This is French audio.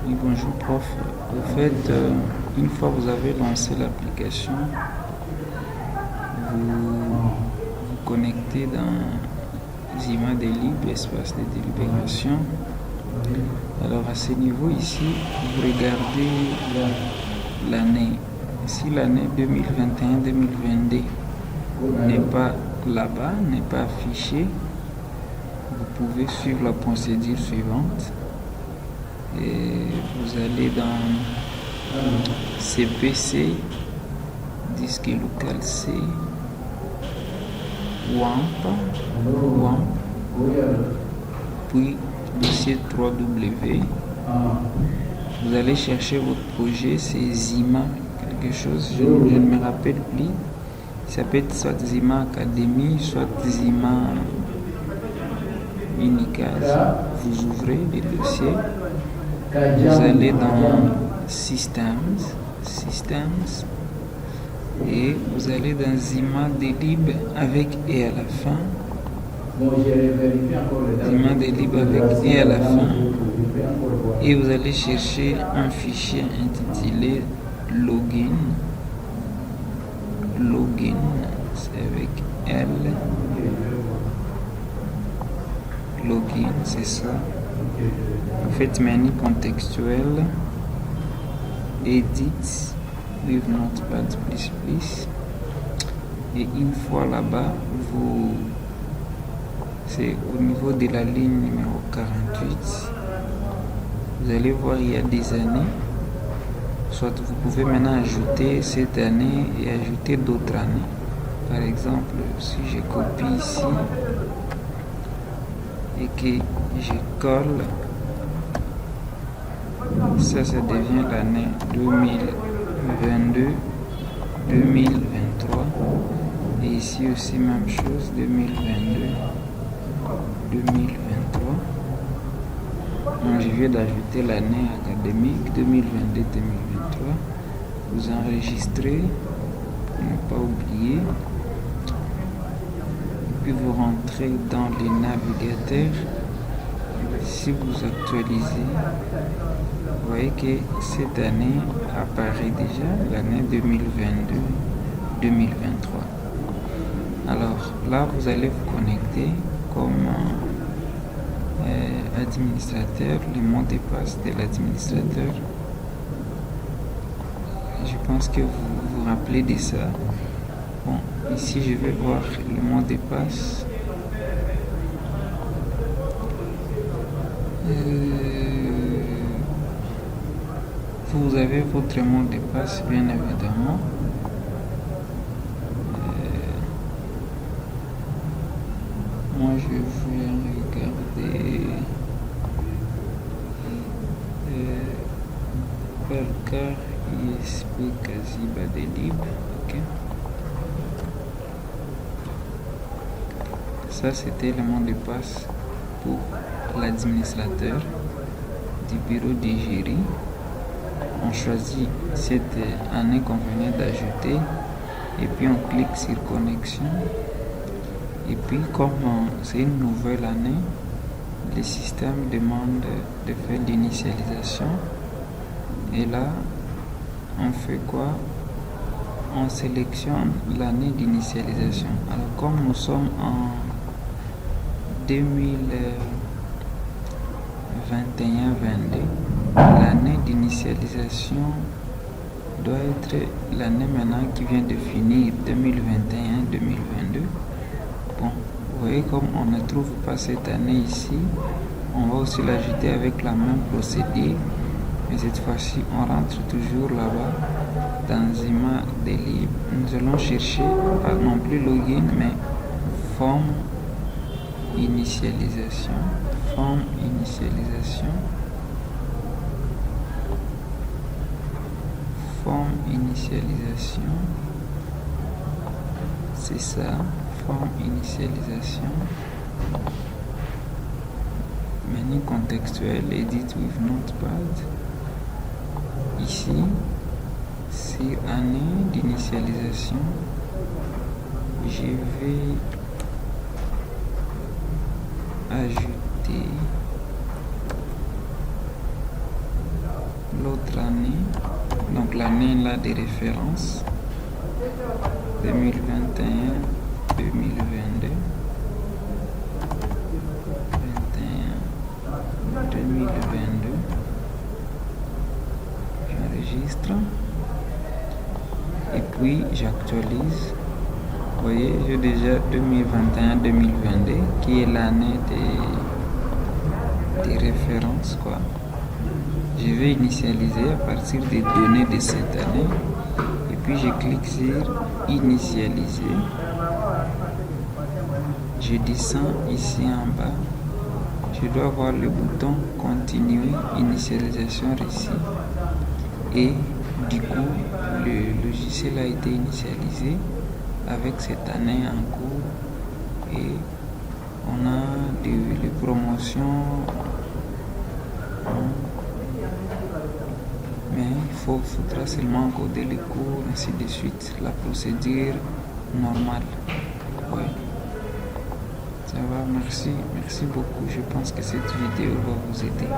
Oui, bonjour prof. Au fait, une fois vous avez lancé l'application, vous connectez dans Zima Delib, espace de délibération. Alors à ce niveau ici, vous regardez l'année. Si l'année 2021-2022 n'est pas là-bas, n'est pas affichée, vous pouvez suivre la procédure suivante. Et vous allez dans CPC, disque local C, WAMP, puis dossier 3W. Vous allez chercher votre projet, c'est Zima, quelque chose, je ne me rappelle plus. Ça peut être soit Zima Academy, soit Zima Unicase. Vous ouvrez le dossier. Vous allez dans Systems et vous allez dans Zima Delib avec et à la fin. Zima Delib avec et à la fin. Et vous allez chercher un fichier intitulé Login, c'est avec L. Login, c'est ça. Vous faites menu contextuel, edit with notepad please. Et une fois là-bas, c'est au niveau de la ligne numéro 48. Vous allez voir, il y a des années. Soit vous pouvez maintenant ajouter cette année et ajouter d'autres années. Par exemple, si je copie ici et que je colle, ça devient l'année 2022-2023. Et ici aussi même chose, 2022-2023. Donc je viens d'ajouter l'année académique 2022-2023. Vous enregistrez pour ne pas oublier. Puis vous rentrez dans les navigateurs. Si vous actualisez, vous voyez que cette année apparaît déjà, l'année 2022-2023. Alors là, vous allez vous connecter comme administrateur, le mot de passe de l'administrateur. Je pense que vous vous rappelez de ça. Bon, ici je vais voir le mot de passe. Vous avez votre mot de passe, bien évidemment. Moi je vais regarder Belcar ISP Kaziba Delib. Ok. Ça c'était le mot de passe pour l'administrateur du bureau d'Igérie. On choisit cette année qu'on venait d'ajouter et puis on clique sur connexion. Et puis comme c'est une nouvelle année, le système demande de faire l'initialisation. Et là, on fait quoi? On sélectionne l'année d'initialisation. Alors comme nous sommes en 2021-22, l'année d'initialisation doit être l'année maintenant qui vient de finir, 2021-2022. Bon, vous voyez comme on ne trouve pas cette année ici, on va aussi l'ajouter avec la même procédure, mais cette fois-ci on rentre toujours là-bas dans Zima Delib. Nous allons chercher pas non plus login, mais forme initialisation, c'est ça, forme initialisation, menu contextuel, edit with notepad. Ici, sur année d'initialisation, je vais ajouter l'autre année, donc l'année là de référence 2021, 2022, 21, 2022. J'enregistre et puis j'actualise. Vous voyez, j'ai déjà 2021-2022 qui est l'année des références quoi. Je vais initialiser à partir des données de cette année et puis je clique sur initialiser. Je descends ici en bas. Je dois voir le bouton continuer initialisation récit et du coup le logiciel a été initialisé avec cette année en cours et on a des promotions, mais il faudra seulement encoder les cours, ainsi de suite, la procédure normale. Ouais. Ça va, merci beaucoup. Je pense que cette vidéo va vous aider.